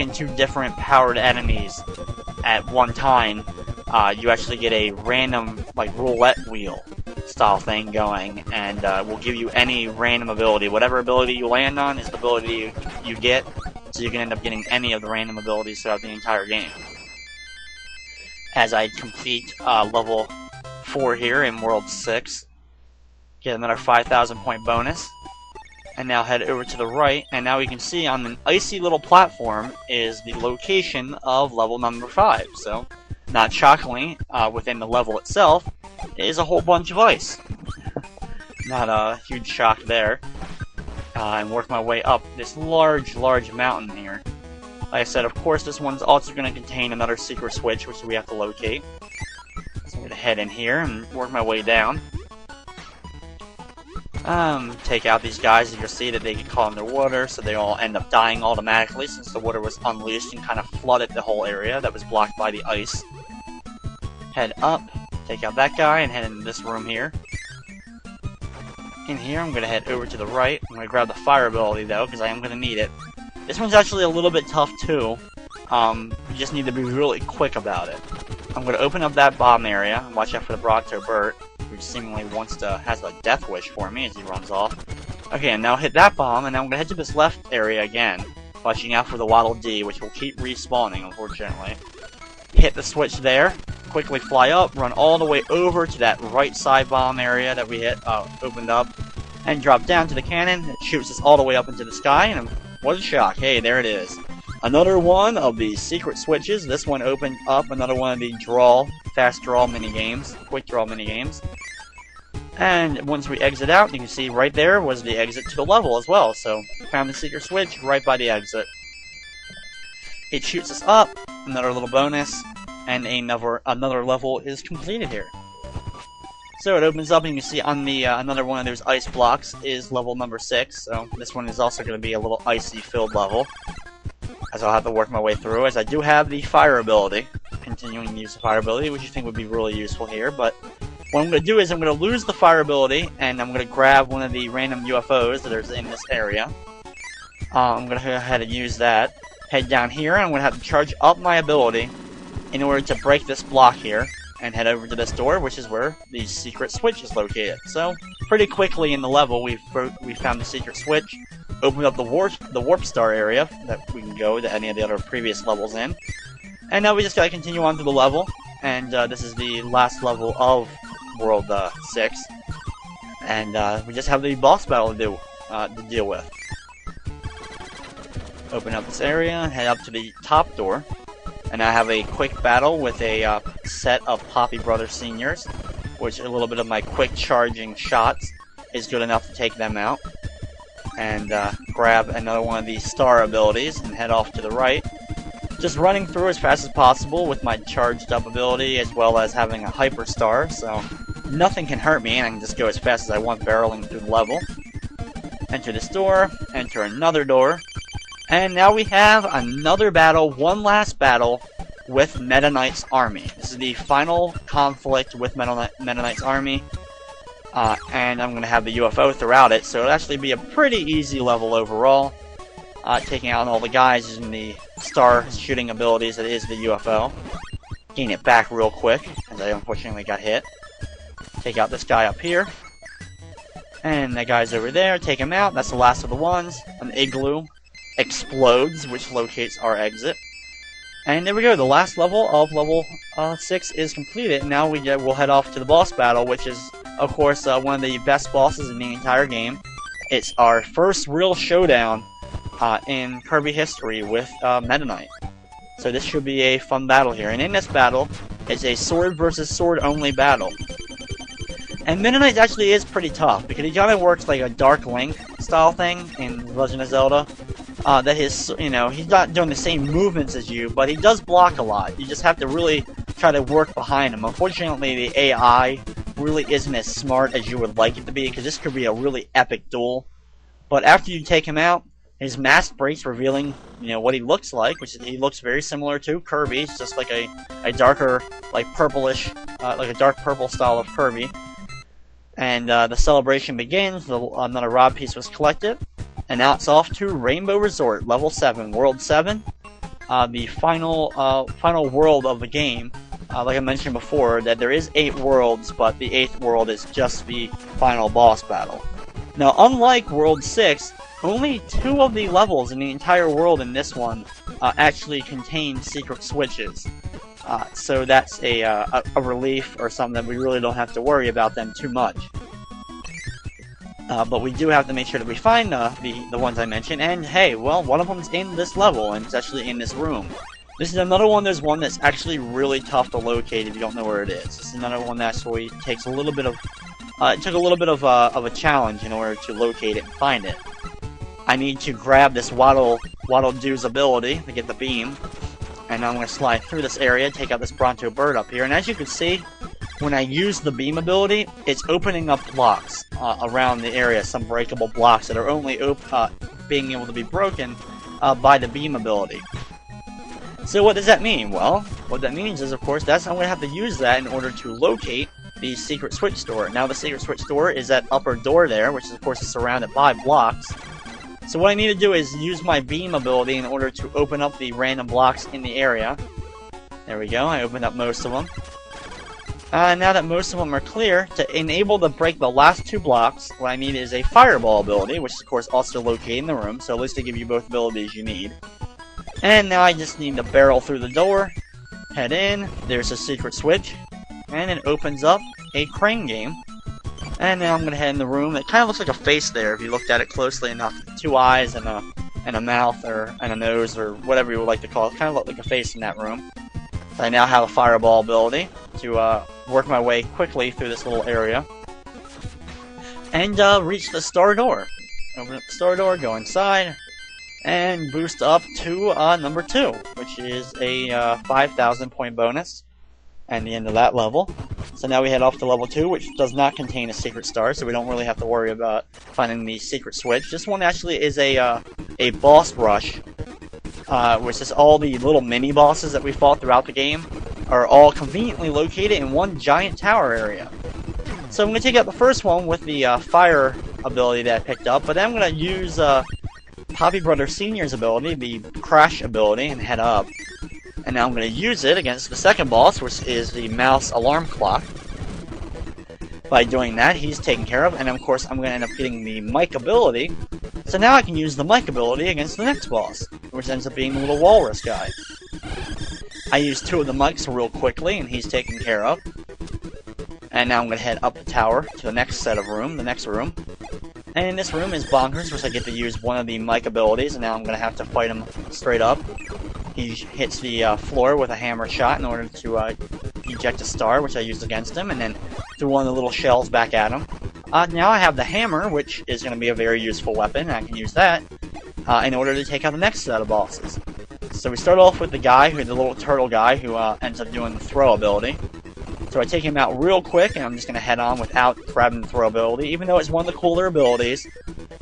defeating 2 different powered enemies at one time, you actually get a random, like, roulette wheel style thing going, and will give you any random ability. Whatever ability you land on is the ability you get, so you can end up getting any of the random abilities throughout the entire game. As I complete level 4 here in World 6, get another 5,000 point bonus, and now head over to the right, and now we can see on an icy little platform is the location of level number 5. So, not shockingly, within the level itself is a whole bunch of ice. Not a huge shock there. And work my way up this large mountain here. Like I said, of course, this one's also going to contain another secret switch, which we have to locate. So I'm going to head in here and work my way down. Take out these guys, and you'll see that they get caught underwater, so they all end up dying automatically since the water was unleashed and kind of flooded the whole area that was blocked by the ice. Head up, take out that guy, and head into this room here. In here, I'm going to head over to the right. I'm going to grab the fire ability, though, because I am going to need it. This one's actually a little bit tough, too. You just need to be really quick about it. I'm going to open up that bomb area, and watch out for the Bronto Burt, who seemingly has a death wish for me as he runs off. Okay, and now hit that bomb, and now I'm going to head to this left area again, watching out for the Waddle Dee, which will keep respawning, unfortunately. Hit the switch there, quickly fly up, run all the way over to that right side bomb area that we opened up, and drop down to the cannon. It shoots us all the way up into the sky, and what a shock. Hey, there it is. Another one of the secret switches. This one opened up another one of the fast draw mini-games, quick draw mini-games. And once we exit out, you can see right there was the exit to the level as well. So, found the secret switch right by the exit. It shoots us up, another little bonus, and another level is completed here. So it opens up, and you can see on the another one of those ice blocks is level number 6. So this one is also going to be a little icy-filled level, as I'll have to work my way through, as I do have the fire ability, continuing to use the fire ability, which I think would be really useful here. But what I'm going to do is I'm going to lose the fire ability, and I'm going to grab one of the random UFOs that are in this area. I'm going to go ahead and use that. Head down here, and I'm going to have to charge up my ability in order to break this block here, and head over to this door, which is where the secret switch is located. So, pretty quickly in the level, we found the secret switch, opened up the warp star area that we can go to any of the other previous levels in, and now we just gotta continue on to the level. And this is the last level of World 6, and we just have the boss battle to deal with. Open up this area, head up to the top door. And I have a quick battle with a set of Poppy Brothers Seniors, which a little bit of my quick charging shots is good enough to take them out. And grab another one of these star abilities and head off to the right. Just running through as fast as possible with my charged up ability, as well as having a hyper star, so nothing can hurt me, and I can just go as fast as I want barreling through the level. Enter this door, enter another door. And now we have another battle, one last battle, with Meta Knight's army. This is the final conflict with Meta Knight's army, and I'm going to have the UFO throughout it, so it'll actually be a pretty easy level overall, taking out all the guys using the star shooting abilities that is the UFO. Gain it back real quick, as I unfortunately got hit. Take out this guy up here, and that guy's over there, take him out. That's the last of the ones. An igloo explodes, which locates our exit. And there we go, the last level of level 6 is completed. Now we'll head off to the boss battle, which is, of course, one of the best bosses in the entire game. It's our first real showdown in Kirby history with Meta Knight. So this should be a fun battle here. And in this battle, it's a sword versus sword only battle. And Meta Knight actually is pretty tough, because he kind of works like a Dark Link style thing in Legend of Zelda. That his, he's not doing the same movements as you, but he does block a lot. You just have to really try to work behind him. Unfortunately, the AI really isn't as smart as you would like it to be, because this could be a really epic duel. But after you take him out, his mask breaks, revealing, what he looks like, which he looks very similar to Kirby. It's just like a darker, like purplish, like a dark purple style of Kirby. And the celebration begins. Another rod piece was collected. And now it's off to Rainbow Resort, Level 7, World 7. the final world of the game. Like I mentioned before, that there is 8 worlds, but the 8th world is just the final boss battle. Now, unlike World 6, only 2 of the levels in the entire world in this one actually contain secret switches. So that's a relief, or something that we really don't have to worry about them too much. But we do have to make sure that we find the ones I mentioned, and hey, well, one of them's in this level, and it's actually in this room. This is another one, there's one that's actually really tough to locate if you don't know where it is. This is another one that actually takes a little bit of, it took a little bit of a challenge in order to locate it and find it. I need to grab this Waddle Doo's ability to get the beam, and I'm going to slide through this area, take out this Bronto Bird up here, and as you can see, when I use the beam ability, it's opening up blocks around the area, some breakable blocks that are only being able to be broken by the beam ability. So what does that mean? Well, what that means is, of course, I'm going to have to use that in order to locate the secret switch door. Now, the secret switch door is that upper door there, which is, of course, is surrounded by blocks. So what I need to do is use my beam ability in order to open up the random blocks in the area. There we go, I opened up most of them. Now that most of them are clear, to enable to break the last 2 blocks, what I need is a fireball ability, which is, of course, also located in the room, so at least they give you both abilities you need. And now I just need to barrel through the door, head in, there's a secret switch, and it opens up a crane game. And now I'm going to head in the room. It kind of looks like a face there if you looked at it closely enough. 2 eyes and a mouth and a nose, or whatever you would like to call it. Kind of looked like a face in that room. So I now have a fireball ability to work my way quickly through this little area. And reach the star door. Open up the star door, go inside, and boost up to number 2, which is a 5,000 point bonus. And the end of that level. So now we head off to level 2, which does not contain a secret star, so we don't really have to worry about finding the secret switch. This one actually is a boss rush, which is all the little mini bosses that we fought throughout the game are all conveniently located in one giant tower area. So I'm going to take out the first one with the fire ability that I picked up, but then I'm going to use Poppy Brother Sr.'s ability, the crash ability, and head up. And now I'm going to use it against the second boss, which is the mouse alarm clock. By doing that, he's taken care of, and of course I'm going to end up getting the mic ability. So now I can use the mic ability against the next boss, which ends up being the little walrus guy. I used 2 of the mics real quickly, and he's taken care of. And now I'm going to head up the tower to the next set of room, the next room. And in this room is Bonkers, which I get to use one of the mic abilities, and now I'm going to have to fight him straight up. He hits the floor with a hammer shot in order to eject a star, which I used against him, and then threw one of the little shells back at him. Now I have the hammer, which is going to be a very useful weapon, and I can use that in order to take out the next set of bosses. So we start off with the guy, the little turtle guy, who ends up doing the throw ability. So I take him out real quick, and I'm just going to head on without grabbing the throw ability. Even though it's one of the cooler abilities,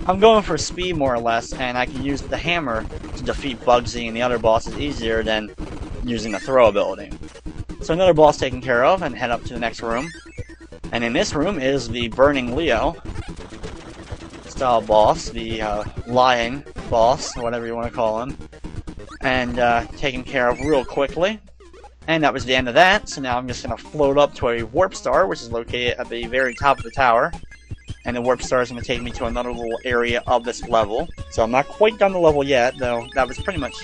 I'm going for speed more or less, and I can use the hammer to defeat Bugsy and the other bosses easier than using the throw ability. So another boss taken care of, and head up to the next room. And in this room is the Burning Leo style boss, the lying boss, whatever you want to call him. And taken care of real quickly. And that was the end of that, so now I'm just going to float up to a warp star, which is located at the very top of the tower. And the warp star is going to take me to another little area of this level. So I'm not quite done the level yet, though that was pretty much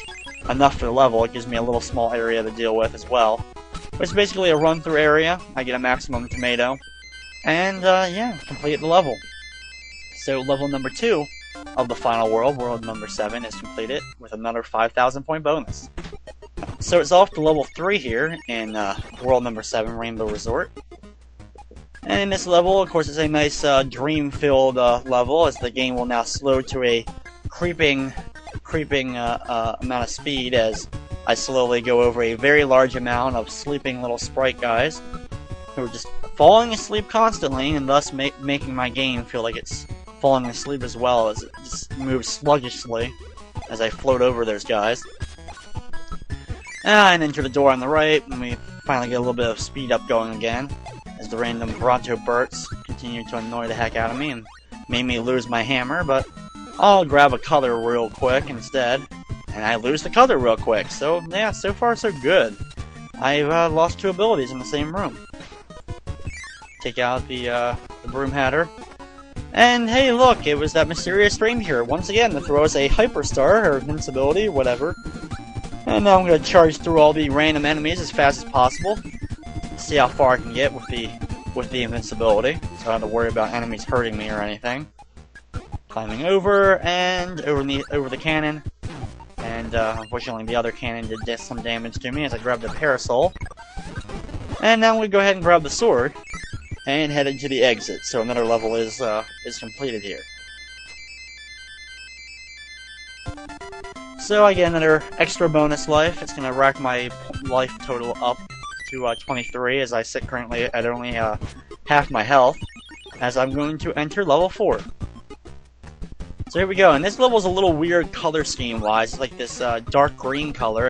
enough for the level. It gives me a little small area to deal with as well. But it's basically a run-through area. I get a maximum tomato. And, yeah, complete the level. So level number 2 of the final world, world number 7, is completed with another 5,000 point bonus. So it's off to level 3 here in world number 7, Rainbow Resort. And in this level, of course, it's a nice dream-filled level, as the game will now slow to a creeping amount of speed as I slowly go over a very large amount of sleeping little sprite guys who are just falling asleep constantly, and thus making my game feel like it's falling asleep as well, as it just moves sluggishly as I float over those guys. And enter the door on the right, and we finally get a little bit of speed up going again, as the random Bronto Burts continue to annoy the heck out of me and made me lose my hammer, but I'll grab a color real quick instead, and I lose the color real quick. So yeah, so far so good. I've lost 2 abilities in the same room. Take out the Broom Hatter. And hey look, it was that mysterious stranger once again to throw us a Hyperstar, or invincibility, whatever. And now I'm going to charge through all the random enemies as fast as possible. See how far I can get with the invincibility, so I don't have to worry about enemies hurting me or anything. Climbing over and over the cannon. And unfortunately the other cannon did some damage to me as I grabbed the Parasol. And now we go ahead and grab the sword and head into the exit. So another level is completed here. So I get another extra bonus life. It's gonna rack my life total up to 23, as I sit currently at only half my health, as I'm going to enter level 4. So here we go, and this level is a little weird color scheme wise. It's like this dark green color.